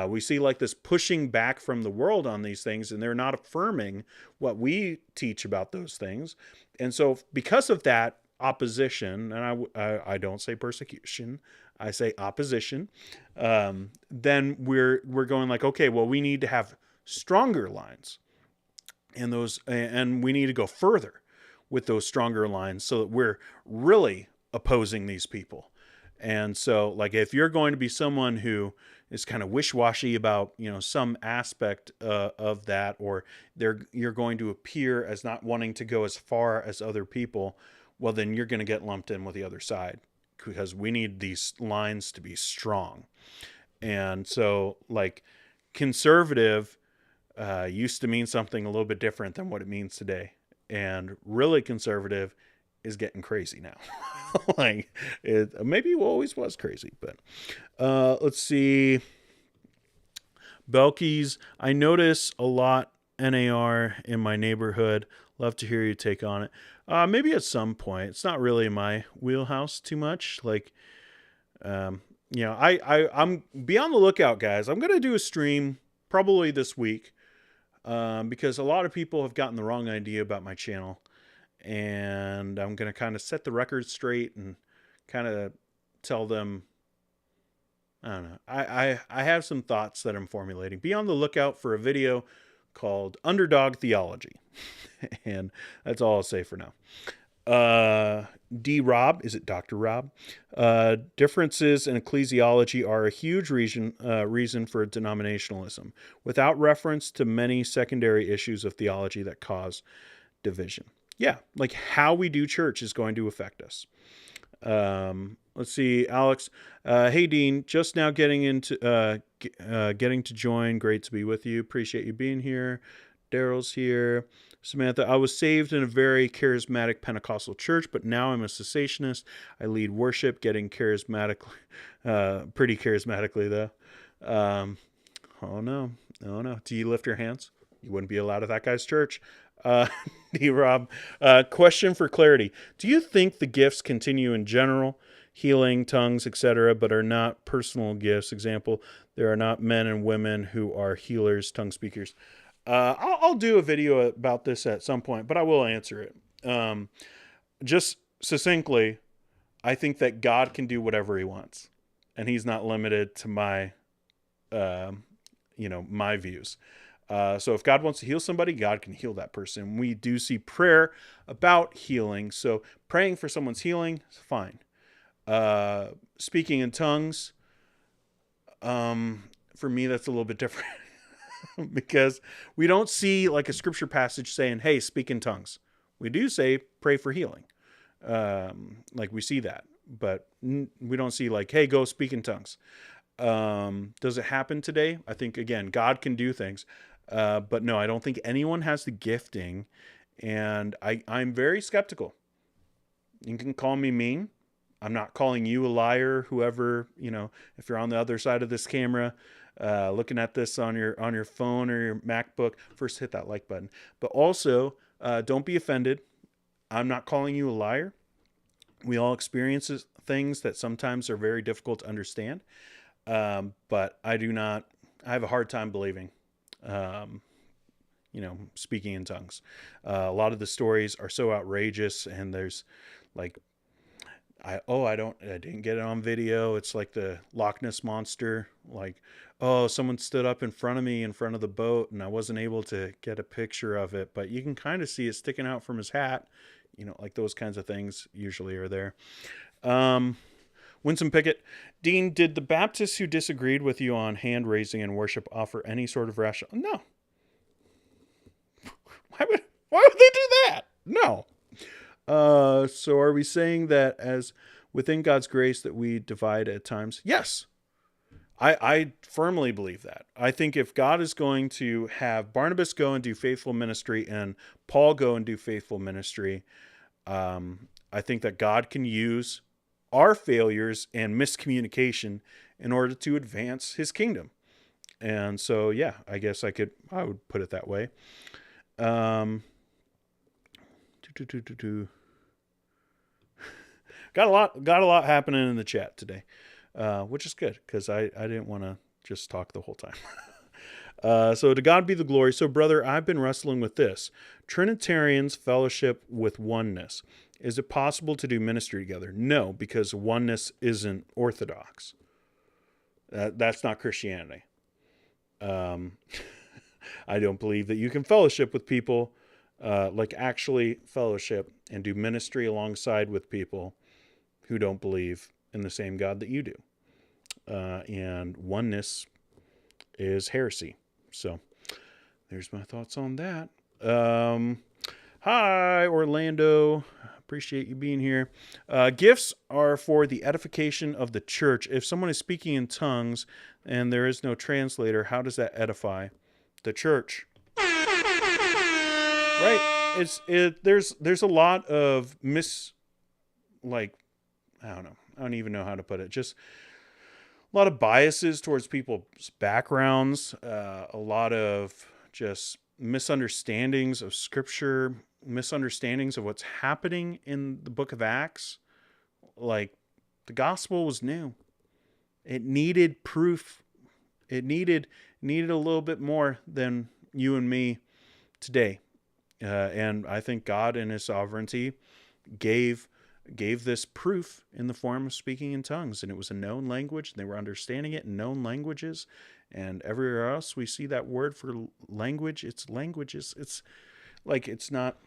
We see like this pushing back from the world on these things, and they're not affirming what we teach about those things. And so because of that opposition, and I don't say persecution, I say opposition, then we're going like, okay, well, we need to have stronger lines, and we need to go further with those stronger lines so that we're really opposing these people. And so, like, if you're going to be someone who is kind of wish-washy about, some aspect of that, or you're going to appear as not wanting to go as far as other people, well, then you're going to get lumped in with the other side, because we need these lines to be strong. And so, like, conservative used to mean something a little bit different than what it means today. And really conservative is getting crazy now. Like, maybe it always was crazy, but let's see. Belkey's, I notice a lot NAR in my neighborhood. Love to hear your take on it. Maybe at some point. It's not really in my wheelhouse too much. Like, I'm be on the lookout, guys. I'm going to do a stream probably this week, because a lot of people have gotten the wrong idea about my channel, and I'm going to kind of set the record straight and kind of tell them, I don't know. I have some thoughts that I'm formulating. Be on the lookout for a video called Underdog Theology. And that's all I'll say for now. D. Rob, is it Dr. Rob? Differences in ecclesiology are a huge reason for denominationalism, without reference to many secondary issues of theology that cause division. Yeah, like how we do church is going to affect us. Let's see, Alex. Hey, Dean, just now getting to join. Great to be with you. Appreciate you being here. Daryl's here. Samantha, I was saved in a very charismatic Pentecostal church, but now I'm a cessationist. I lead worship, getting charismatic, pretty charismatically though. Oh no. Do you lift your hands? You wouldn't be allowed at that guy's church. D-Rob, question for clarity. Do you think the gifts continue in general, healing, tongues, etc., but are not personal gifts? Example, there are not men and women who are healers, tongue speakers. I'll do a video about this at some point, but I will answer it. Just succinctly, I think that God can do whatever he wants, and he's not limited to my views. So if God wants to heal somebody, God can heal that person. We do see prayer about healing. So praying for someone's healing is fine. Speaking in tongues, for me, that's a little bit different. Because we don't see like a scripture passage saying, hey, speak in tongues. We do say pray for healing. Like we see that, but we don't see like, hey, go speak in tongues. Does it happen today? I think, again, God can do things. But no, I don't think anyone has the gifting, and I'm very skeptical. You can call me mean. I'm not calling you a liar, whoever, if you're on the other side of this camera, looking at this on your phone or your MacBook, first hit that like button. But also, don't be offended. I'm not calling you a liar. We all experience things that sometimes are very difficult to understand. But I have a hard time believing, speaking in tongues. A lot of the stories are so outrageous, and there's like, I didn't get it on video. It's like the Loch Ness Monster. Like, someone stood up in front of me in front of the boat, and I wasn't able to get a picture of it, but you can kind of see it sticking out from his hat. Like those kinds of things usually are there. Winsome Pickett, Dean, did the Baptists who disagreed with you on hand raising and worship offer any sort of rational? No. Why would they do that? No. So are we saying that as within God's grace that we divide at times? Yes. I firmly believe that. I think if God is going to have Barnabas go and do faithful ministry and Paul go and do faithful ministry, I think that God can use our failures and miscommunication in order to advance his kingdom. And so, yeah, I guess I would put it that way. Got a lot happening in the chat today, which is good because I didn't want to just talk the whole time. So to God be the glory. So brother, I've been wrestling with this. Trinitarians fellowship with oneness. Is it possible to do ministry together? No, because oneness isn't orthodox. That's not Christianity. I don't believe that you can fellowship with people, like actually fellowship and do ministry alongside with people who don't believe in the same God that you do. And oneness is heresy. So there's my thoughts on that. Hi, Orlando. Appreciate you being here. Gifts are for the edification of the church. If someone is speaking in tongues and there is no translator, how does that edify the church? Right. There's a lot of I don't even know how to put it. Just a lot of biases towards people's backgrounds, a lot of just misunderstandings of scripture, misunderstandings of what's happening in the book of Acts. Like, the gospel was new. It needed proof. It needed a little bit more than you and me today. And I think God in his sovereignty gave this proof in the form of speaking in tongues, and it was a known language, and they were understanding it in known languages. And everywhere else we see that word for language, it's languages. It's like, it's not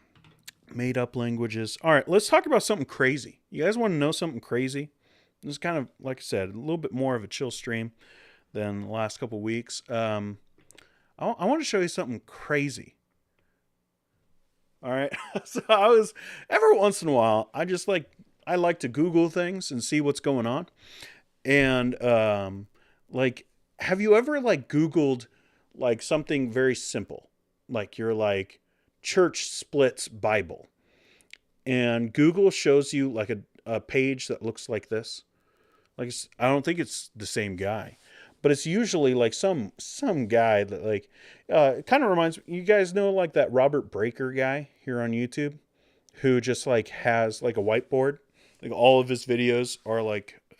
made up languages. All right, let's talk about something crazy. You guys want to know something crazy? This is kind of, like I said, a little bit more of a chill stream than the last couple weeks. I want to show you something crazy. All right. So every once in a while, I like to Google things and see what's going on. And, have you ever Googled something very simple? You're church splits Bible, and Google shows you a page that looks like this. I don't think it's the same guy, but it's usually some guy that it kind of reminds me, you guys know that Robert Breaker guy here on YouTube, who just has a whiteboard. All of his videos are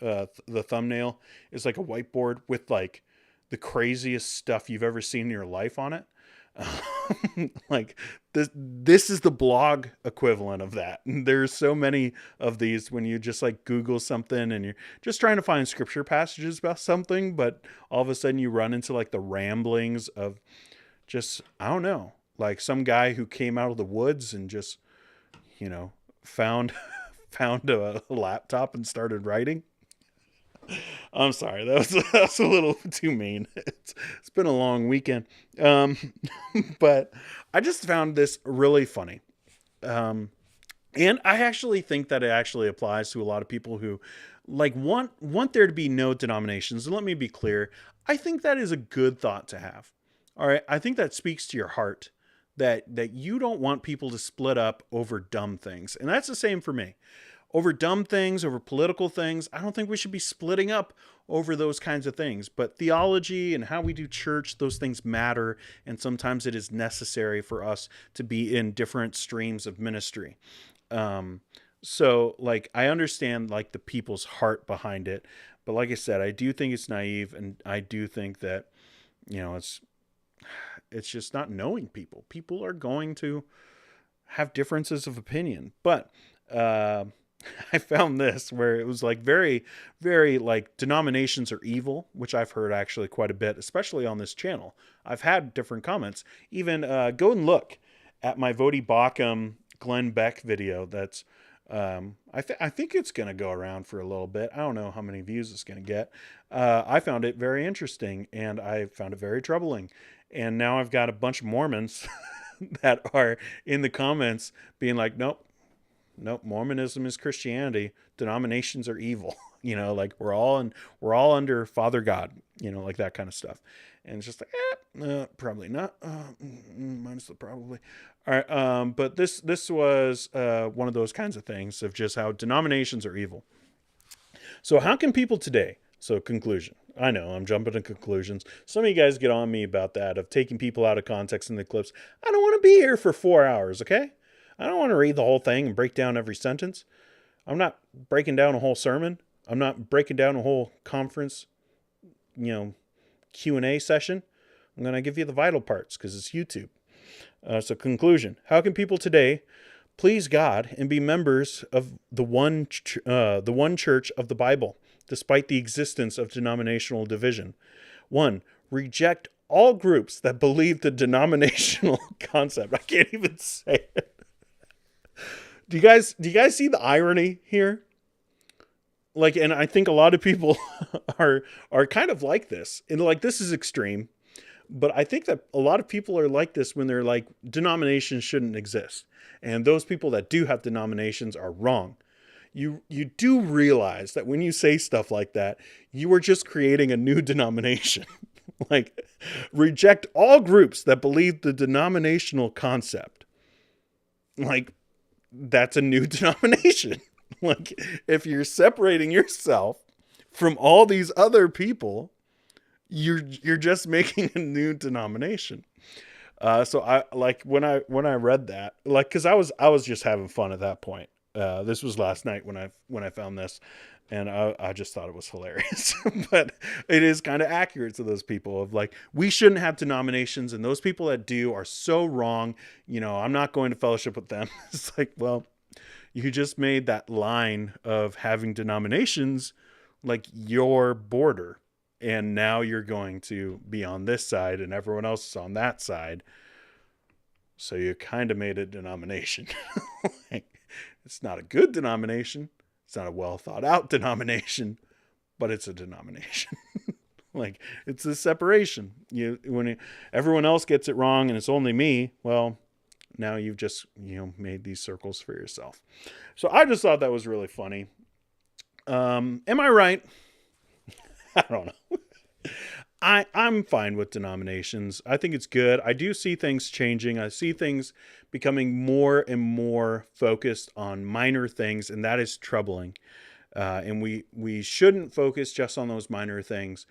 the thumbnail is a whiteboard with the craziest stuff you've ever seen in your life on it. This is the blog equivalent of that. There's so many of these when you just Google something and you're just trying to find scripture passages about something, but all of a sudden you run into the ramblings of just, I don't know, some guy who came out of the woods and just, found a laptop and started writing. I'm sorry, that was a little too mean. It's been a long weekend, but I just found this really funny, and I actually think that it actually applies to a lot of people who want there to be no denominations. And let me be clear, I think that is a good thought to have. All right, I think that speaks to your heart, that you don't want people to split up over dumb things, and that's the same for me. Over dumb things, over political things. I don't think we should be splitting up over those kinds of things. But theology and how we do church, those things matter. And sometimes it is necessary for us to be in different streams of ministry. So I understand the people's heart behind it. But like I said, I do think it's naive. And I do think that, it's just not knowing people. People are going to have differences of opinion. But, I found this where it was very, very denominations are evil, which I've heard actually quite a bit, especially on this channel. I've had different comments. Even go and look at my Vodi Bakum Glenn Beck video. That's I think it's going to go around for a little bit. I don't know how many views it's going to get. I found it very interesting, and I found it very troubling. And now I've got a bunch of Mormons that are in the comments being nope, Mormonism is Christianity. Denominations are evil. We're all under Father God, that kind of stuff. And it's just probably not. Minus the probably. All right. But this was one of those kinds of things of just how denominations are evil. So how can people today? So conclusion. I know I'm jumping to conclusions. Some of you guys get on me about that, of taking people out of context in the clips. I don't want to be here for 4 hours. Okay. I don't want to read the whole thing and break down every sentence. I'm not breaking down a whole sermon. I'm not breaking down a whole conference, Q&A session. I'm going to give you the vital parts because it's YouTube. So conclusion, how can people today please God and be members of the one church of the Bible, despite the existence of denominational division? 1, reject all groups that believe the denominational concept. I can't even say it. Do you guys see the irony here? Like, and I think a lot of people are kind of like this. And like, this is extreme. But I think that a lot of people are like this when they're like, denominations shouldn't exist. And those people that do have denominations are wrong. You do realize that when you say stuff like that, you are just creating a new denomination. Like, reject all groups that believe the denominational concept. Like, that's a new denomination. Like, if you're separating yourself from all these other people, you're just making a new denomination. So I like when I read that, like, cause I was just having fun at that point. This was last night when I found this, and I just thought it was hilarious. But it is kind of accurate to those people of like, we shouldn't have denominations, and those people that do are so wrong. I'm not going to fellowship with them. It's like, well, you just made that line of having denominations like your border. And now you're going to be on this side and everyone else is on that side. So you kind of made a denomination. Like, it's not a good denomination. It's not a well thought out denomination, but it's a denomination. Like, it's a separation. When everyone else gets it wrong and it's only me, well, now you've just, made these circles for yourself. So I just thought that was really funny. Am I right? I don't know. I'm fine with denominations. I think it's good. I do see things changing. I see things becoming more and more focused on minor things, and that is troubling. And we shouldn't focus just on those minor things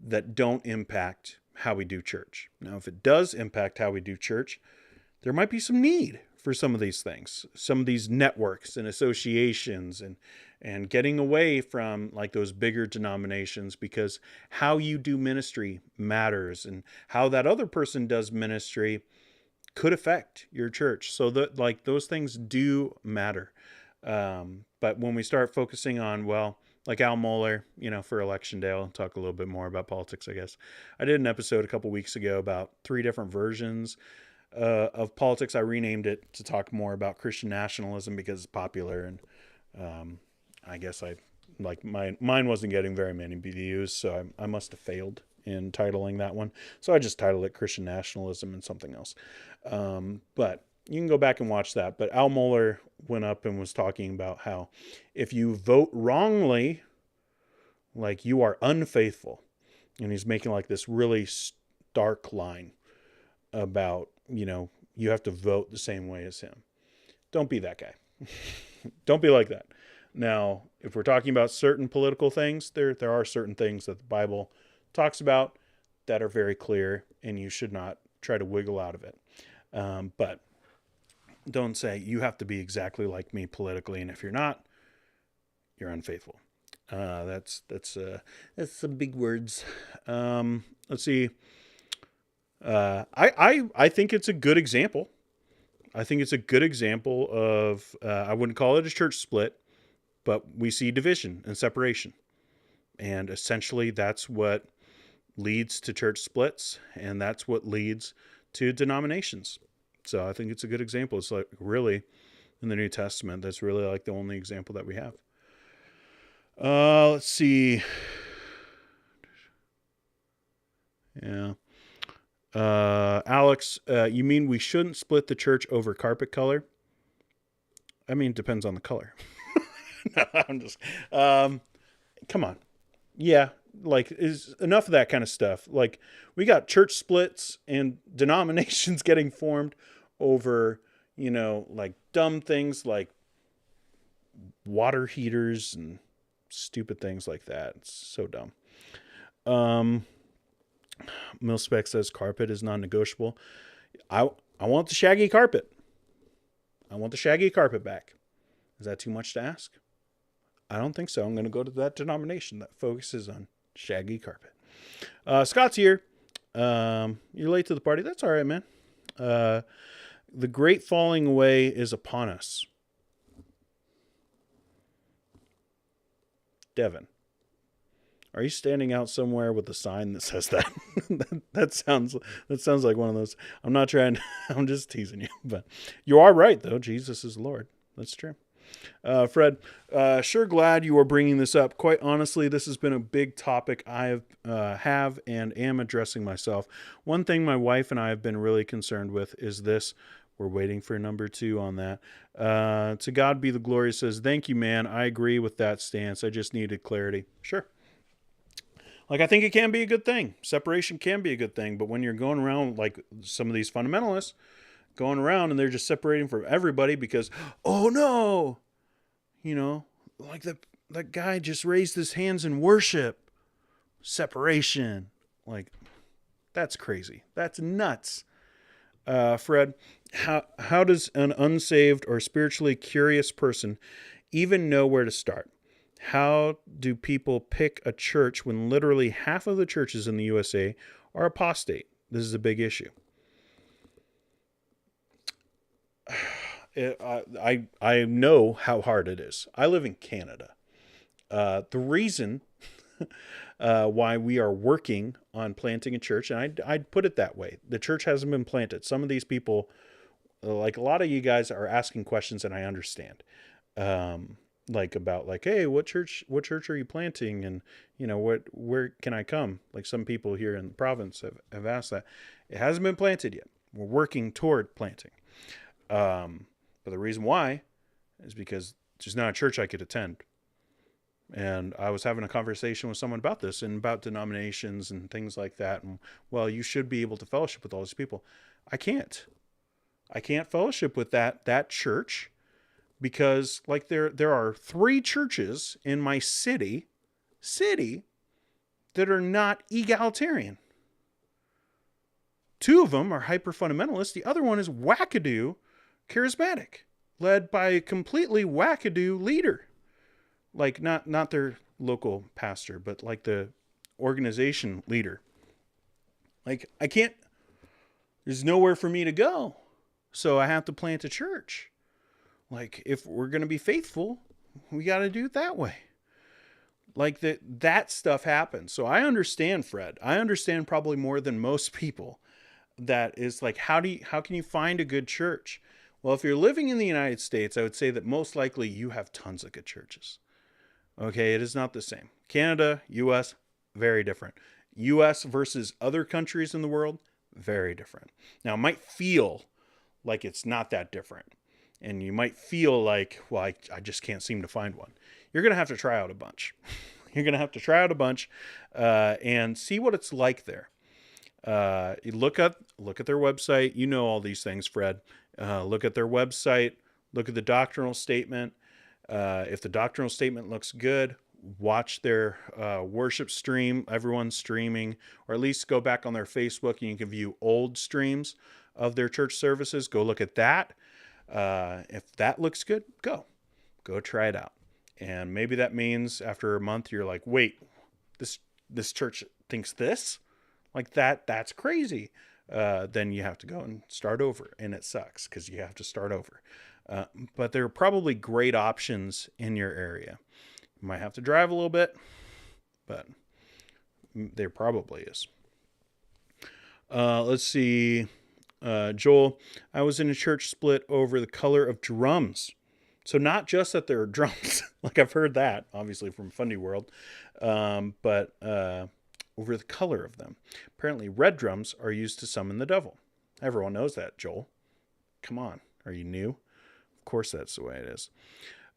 that don't impact how we do church. Now, if it does impact how we do church, there might be some need for some of these things, some of these networks and associations, and getting away from like those bigger denominations, because how you do ministry matters, and how that other person does ministry could affect your church. So that, like, those things do matter. But when we start focusing on, well, like Al Mohler, for election day, I'll talk a little bit more about politics, I guess. I did an episode a couple weeks ago about 3 different versions of politics. I renamed it to talk more about Christian nationalism because it's popular, and I guess mine wasn't getting very many views, so I must have failed in titling that one. So I just titled it Christian Nationalism and something else. But you can go back and watch that. But Al Mohler went up and was talking about how if you vote wrongly, like, you are unfaithful. And he's making like this really stark line about, you have to vote the same way as him. Don't be that guy. Don't be like that. Now, if we're talking about certain political things, there are certain things that the Bible talks about that are very clear, and you should not try to wiggle out of it. But don't say you have to be exactly like me politically, and if you're not, you're unfaithful. That's some big words. Let's see. I think it's a good example. I think it's a good example of, I wouldn't call it a church split, but we see division and separation. And essentially that's what leads to church splits, and that's what leads to denominations. So I think it's a good example. It's like, really, in the New Testament, that's really like the only example that we have. Let's see. Yeah. Alex, you mean we shouldn't split the church over carpet color? I mean, it depends on the color. No, I'm just, come on. Yeah. Like, is enough of that kind of stuff. Like, we got church splits and denominations getting formed over, like dumb things like water heaters and stupid things like that. It's so dumb. Milspec says carpet is non-negotiable. I want the shaggy carpet. I want the shaggy carpet back. Is that too much to ask? I don't think so. I'm going to go to that denomination that focuses on shaggy carpet. Scott's here. You're late to the party. That's all right, man. The great falling away is upon us. Devin, are you standing out somewhere with a sign that says that? that sounds like one of those. I'm not trying. I'm just teasing you, but you are right though. Jesus is Lord. That's true. Fred, sure glad you are bringing this up. Quite honestly, this has been a big topic I have and am addressing myself. One thing my wife and I have been really concerned with is this. We're waiting for number 2 on that. To God be the glory says, thank you, man. I agree with that stance. I just needed clarity. Sure. Like, I think it can be a good thing. Separation can be a good thing. But when you're going around like some of these fundamentalists going around and they're just separating from everybody because, oh no, like that guy just raised his hands in worship. Separation. Like, that's crazy. That's nuts. Fred, how does an unsaved or spiritually curious person even know where to start? How do people pick a church when literally half of the churches in the USA are apostate? This is a big issue. I know how hard it is. I live in Canada. The reason why we are working on planting a church, and I'd put it that way. The church hasn't been planted. Some of these people, like a lot of you guys, are asking questions, and I understand. About hey, what church are you planting? And where can I come? Like some people here in the province have asked that. It hasn't been planted yet. We're working toward planting. But the reason why is because there's not a church I could attend. And I was having a conversation with someone about this and about denominations and things like that. And, well, you should be able to fellowship with all these people. I can't fellowship with that church because like there are 3 churches in my city that are not egalitarian. 2 of them are hyper-fundamentalist. The other one is wackadoo charismatic, led by a completely wackadoo leader. Like not their local pastor, but like the organization leader. Like there's nowhere for me to go. So I have to plant a church. Like if we're going to be faithful, we got to do it that way. Like that stuff happens. So I understand, Fred. I understand probably more than most people. That is like, how can you find a good church? Well, if you're living in the United States, I would say that most likely you have tons of good churches. Okay, it is not the same. Canada, U.S., very different. U.S. versus other countries in the world, very different. Now, it might feel like it's not that different. And you might feel like, well, I just can't seem to find one. You're going to have to try out a bunch. You're going to have to try out a bunch and see what it's like there. You look at their website. You know all these things, Fred. Look at their website. Look at the doctrinal statement. If the doctrinal statement looks good, watch their worship stream. Everyone's streaming, or at least go back on their Facebook and you can view old streams of their church services. Go look at that. If that looks good, go try it out. And maybe that means after a month, you're like, wait, this church thinks this? Like that's crazy. Then you have to go and start over. And it sucks because you have to start over. But there are probably great options in your area. You might have to drive a little bit, but there probably is. Let's see. Joel, I was in a church split over the color of drums. So not just that there are drums, like I've heard that, obviously from Fundy World, but over the color of them. Apparently red drums are used to summon the devil. Everyone knows that, Joel. Come on, are you new? Of course that's the way it is.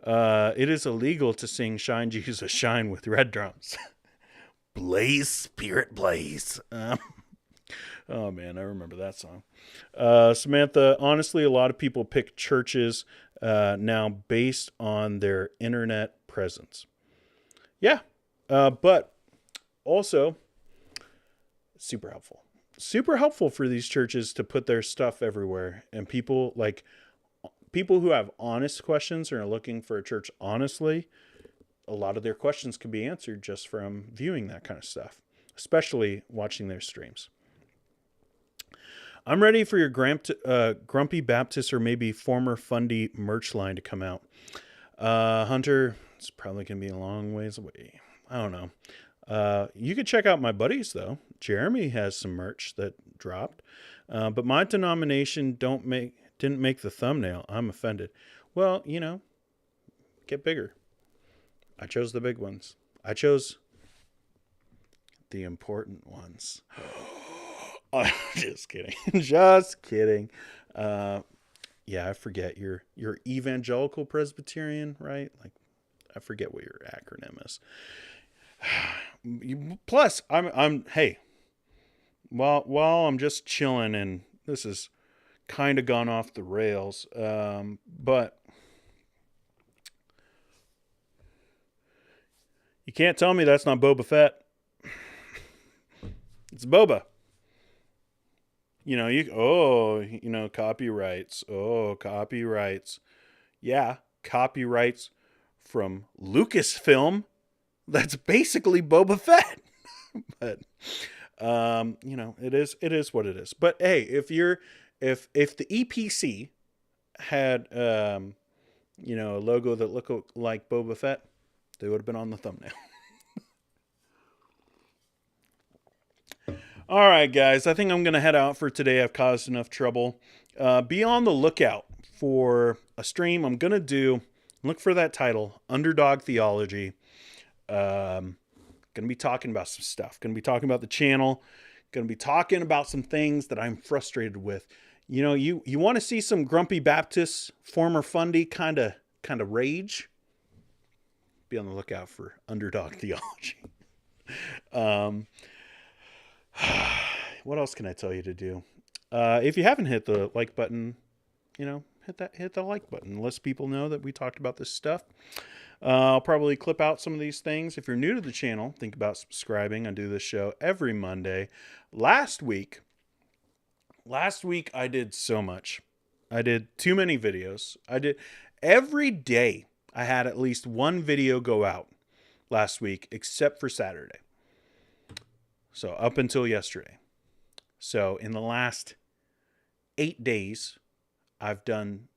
It is illegal to sing Shine Jesus Shine with red drums. Blaze, Spirit Blaze. Oh man, I remember that song. Samantha, honestly, a lot of people pick churches now based on their internet presence. Yeah, but also super helpful. Super helpful for these churches to put their stuff everywhere. And people, like, people who have honest questions or are looking for a church honestly, a lot of their questions can be answered just from viewing that kind of stuff, especially watching their streams. I'm ready for your Grumpy Baptist or maybe former Fundy merch line to come out. Hunter, it's probably going to be a long ways away. I don't know. You could check out my buddies, though. Jeremy has some merch that dropped. But my denomination didn't make the thumbnail. I'm offended. Well, get bigger. I chose the big ones. I chose the important ones. Oh, just kidding. Just kidding. Yeah, I forget. You're evangelical Presbyterian, right? Like, I forget what your acronym is. Plus, hey, while I'm just chilling, and this is kind of gone off the rails, but you can't tell me that's not Boba Fett. It's Boba. Copyrights. Oh, copyrights. Yeah, copyrights from Lucasfilm. That's basically Boba Fett. But it is what it is. But hey, if the EPC had a logo that looked like Boba Fett, they would have been on the thumbnail. All right, guys, I think I'm going to head out for today. I've caused enough trouble. Be on the lookout for a stream I'm going to do. Look for that title, Underdog Theology. Going to be talking about some stuff. Going to be talking about the channel. Going to be talking about some things that I'm frustrated with. You want to see some Grumpy Baptist, former Fundy kind of rage? Be on the lookout for Underdog Theology. What else can I tell you to do? If you haven't hit the like button, hit the like button. Let people know that we talked about this stuff. I'll probably clip out some of these things. If you're new to the channel, think about subscribing. I do this show every Monday. Last week I did so much. I did too many videos. Every day I had at least one video go out last week, except for Saturday. So up until yesterday. So in the last 8 days, I've done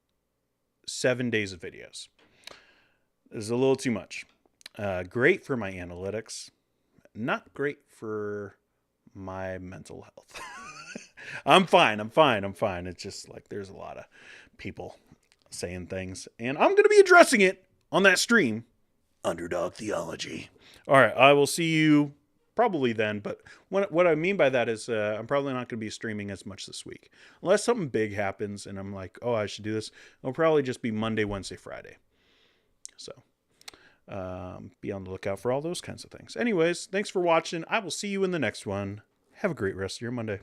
7 days of videos. This is a little too much. Great for my analytics. Not great for my mental health. I'm fine. It's just like there's a lot of people saying things. And I'm going to be addressing it on that stream. Underdog Theology. All right. I will see you probably then. But what I mean by that is I'm probably not going to be streaming as much this week. Unless something big happens and I'm like, oh, I should do this. It'll probably just be Monday, Wednesday, Friday. So be on the lookout for all those kinds of things. Anyways, thanks for watching. I will see you in the next one. Have a great rest of your Monday.